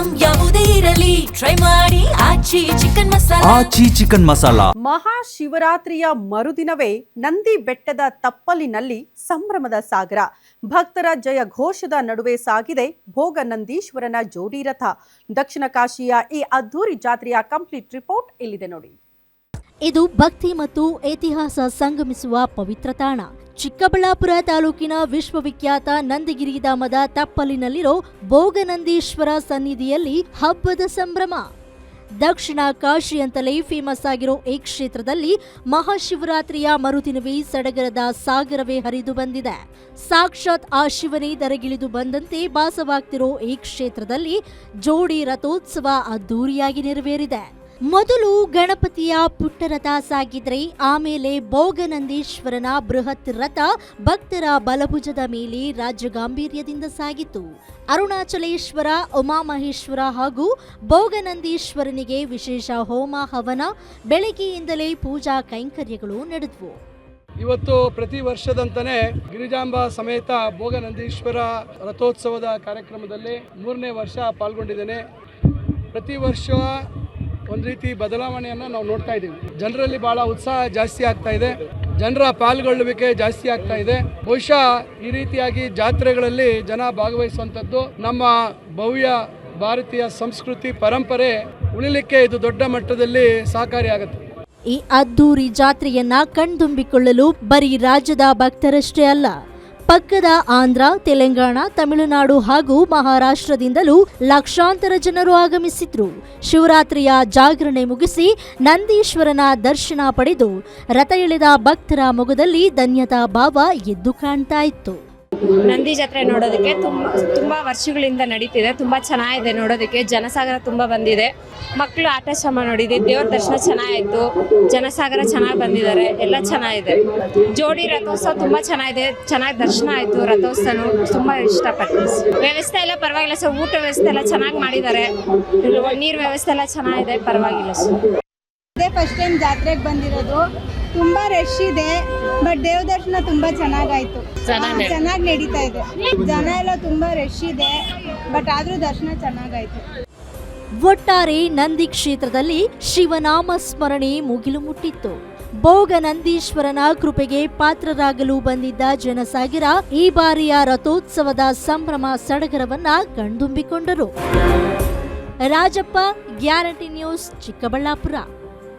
Item ಯಾವುದೇ ಇರಲಿ try ಮಾಡಿ ಆಚಿ ಚಿಕನ್ ಮಸಾಲಾ. ಮಹಾಶಿವರಾತ್ರಿಯ ಮರುದಿನವೇ ನಂದಿ ಬೆಟ್ಟದ ತಪ್ಪಲಿನಲ್ಲಿ ಸಂಭ್ರಮದ ಸಾಗರ. ಭಕ್ತರ ಜಯ ಘೋಷದ ನಡುವೆ ಸಾಗಿದೆ ಭೋಗನಂದೀಶ್ವರನ ಜೋಡಿ ರಥ. ದಕ್ಷಿಣ ಕಾಶಿಯ ಈ ಅದ್ದೂರಿ ಜಾತ್ರೆಯ ಕಂಪ್ಲೀಟ್ ರಿಪೋರ್ಟ್ ಇಲ್ಲಿದೆ ನೋಡಿ. ಇದು ಭಕ್ತಿ ಮತ್ತು ಇತಿಹಾಸ ಸಂಗಮಿಸುವ ಪವಿತ್ರ ತಾಣ. ಚಿಕ್ಕಬಳ್ಳಾಪುರ ತಾಲೂಕಿನ ವಿಶ್ವವಿಖ್ಯಾತ ನಂದಿಗಿರಿಧಾಮದ ತಪ್ಪಲಿನಲ್ಲಿರೋ ಭೋಗನಂದೀಶ್ವರ ಸನ್ನಿಧಿಯಲ್ಲಿ ಹಬ್ಬದ ಸಂಭ್ರಮ. ದಕ್ಷಿಣ ಕಾಶಿ ಅಂತಲೇ ಫೇಮಸ್ ಆಗಿರೋ ಈ ಕ್ಷೇತ್ರದಲ್ಲಿ ಮಹಾಶಿವರಾತ್ರಿಯ ಮರುದಿನವೇ ಸಡಗರದ ಸಾಗರವೇ ಹರಿದು ಬಂದಿದೆ. ಸಾಕ್ಷಾತ್ ಆ ಶಿವನೇ ಧರೆಗಿಳಿದು ಬಂದಂತೆ ಭಾಸವಾಗ್ತಿರೋ ಈ ಕ್ಷೇತ್ರದಲ್ಲಿ ಜೋಡಿ ರಥೋತ್ಸವ ಅದ್ದೂರಿಯಾಗಿ ನೆರವೇರಿದೆ. ಮೊದಲು ಗಣಪತಿಯ ಪುಟ್ಟರಥ ಸಾಗಿದ್ರೆ ಆಮೇಲೆ ಭೋಗನಂದೀಶ್ವರನ ಬೃಹತ್ ರಥ ಭಕ್ತರ ಬಲಭುಜದ ಮೇಲೆ ರಾಜಗಾಂಭೀರ್ಯದಿಂದ ಸಾಗಿತು. ಅರುಣಾಚಲೇಶ್ವರ, ಉಮಾಮಹೇಶ್ವರ ಹಾಗೂ ಭೋಗನಂದೀಶ್ವರನಿಗೆ ವಿಶೇಷ ಹೋಮ ಹವನ, ಬೆಳಗ್ಗೆಯಿಂದಲೇ ಪೂಜಾ ಕೈಂಕರ್ಯಗಳು ನಡೆದವು. ಇವತ್ತು ಪ್ರತಿ ವರ್ಷದಂತಾನೆ ಗಿರಿಜಾಂಬ ಸಮೇತ ಭೋಗನಂದೀಶ್ವರ ರಥೋತ್ಸವದ ಕಾರ್ಯಕ್ರಮದಲ್ಲಿ 3ನೇ ವರ್ಷ ಪಾಲ್ಗೊಂಡಿದ್ದೇನೆ. ಪ್ರತಿ ವರ್ಷ ಒಂದು ರೀತಿ ಬದಲಾವಣೆಯನ್ನು ನಾವು ನೋಡ್ತಾ ಇದ್ದೀವಿ. ಜನರಲ್ಲಿ ಭಾಳ ಉತ್ಸಾಹ ಜಾಸ್ತಿ ಆಗ್ತಾ ಇದೆ, ಜನರ ಪಾಲ್ಗೊಳ್ಳುವಿಕೆ ಜಾಸ್ತಿ ಆಗ್ತಾ ಇದೆ. ಬಹುಶಃ ಈ ರೀತಿಯಾಗಿ ಜಾತ್ರೆಗಳಲ್ಲಿ ಜನ ಭಾಗವಹಿಸುವಂಥದ್ದು ನಮ್ಮ ಭವ್ಯ ಭಾರತೀಯ ಸಂಸ್ಕೃತಿ ಪರಂಪರೆ ಉಳಿಲಿಕ್ಕೆ ಇದು ದೊಡ್ಡ ಮಟ್ಟದಲ್ಲಿ ಸಹಕಾರಿಯಾಗುತ್ತೆ. ಈ ಅದ್ದೂರಿ ಜಾತ್ರೆಯನ್ನ ಕಣ್ತುಂಬಿಕೊಳ್ಳಲು ಬರೀ ರಾಜ್ಯದ ಭಕ್ತರಷ್ಟೇ ಅಲ್ಲ, ಪಕ್ಕದ ಆಂಧ್ರ, ತೆಲಂಗಾಣ, ತಮಿಳುನಾಡು ಹಾಗೂ ಮಹಾರಾಷ್ಟ್ರದಿಂದಲೂ ಲಕ್ಷಾಂತರ ಜನರು ಆಗಮಿಸಿದ್ರು. ಶಿವರಾತ್ರಿಯ ಜಾಗರಣೆ ಮುಗಿಸಿ ನಂದೀಶ್ವರನ ದರ್ಶನ ಪಡೆದು ರಥ ಎಳೆದ ಭಕ್ತರ ಮೊಗದಲ್ಲಿ ಧನ್ಯತಾ ಭಾವ ಎದ್ದು ಕಾಣ್ತಾ ಇತ್ತು. ನಂದಿ ಜಾತ್ರೆ ನೋಡೋದಕ್ಕೆ ತುಂಬಾ ವರ್ಷಗಳಿಂದ ನಡೀತಿದೆ. ತುಂಬಾ ಚೆನ್ನಾಗಿದೆ ನೋಡೋದಕ್ಕೆ. ಜನಸಾಗರ ತುಂಬಾ ಬಂದಿದೆ. ಮಕ್ಕಳು ಆಟ ಶ್ರಮ ನೋಡಿದೆ. ದೇವ್ರ ದರ್ಶನ ಚೆನ್ನಾಗಿತ್ತು. ಜನಸಾಗರ ಚೆನ್ನಾಗಿ ಬಂದಿದ್ದಾರೆ. ಎಲ್ಲ ಚೆನ್ನಾಗಿದೆ. ಜೋಡಿ ರಥೋತ್ಸವ ತುಂಬಾ ಚೆನ್ನಾಗಿದೆ. ಚೆನ್ನಾಗಿ ದರ್ಶನ ಆಯ್ತು. ರಥೋತ್ಸವ ತುಂಬಾ ಇಷ್ಟಪಟ್ಟು. ವ್ಯವಸ್ಥೆ ಎಲ್ಲ ಪರವಾಗಿಲ್ಲ ಸರ್. ಊಟ ವ್ಯವಸ್ಥೆ ಎಲ್ಲ ಚೆನ್ನಾಗಿ ಮಾಡಿದ್ದಾರೆ. ನೀರು ವ್ಯವಸ್ಥೆ ಎಲ್ಲ ಚೆನ್ನಾಗಿದೆ. ಪರವಾಗಿಲ್ಲ ಸರ್. ಅದೇ ಫಸ್ಟ್ ಟೈಮ್ ಜಾತ್ರೆಗೆ ಬಂದಿರೋದು. ತುಂಬಾ ರಶ್ ಇದೆ, ಬಟ್ ದೇವ ದರ್ಶನ ತುಂಬಾ ಚೆನ್ನಾಗಾಯ್ತು. ಚೆನ್ನಾಗಿ ನಡೀತಾ ಇದೆ. ಜನ ಎಲ್ಲ ತುಂಬಾ ರಶ್ ಇದೆ, ಬಟ್ ಆದ್ರೂ ದರ್ಶನ ಚೆನ್ನಾಗಾಯ್ತು. ಒಟ್ಟಾರೆ ನಂದಿ ಕ್ಷೇತ್ರದಲ್ಲಿ ಶಿವನಾಮ ಸ್ಮರಣೆ ಮುಗಿಲು ಮುಟ್ಟಿತ್ತು. ಭೋಗನಂದೀಶ್ವರನ ಕೃಪೆಗೆ ಪಾತ್ರರಾಗಲು ಬಂದಿದ್ದ ಜನಸಾಗರ ಈ ಬಾರಿಯ ರಥೋತ್ಸವದ ಸಂಭ್ರಮ ಸಡಗರವನ್ನ ಕಣ್ತುಂಬಿಕೊಂಡರು. Rajappa, guarantee news, Chikkaballapur.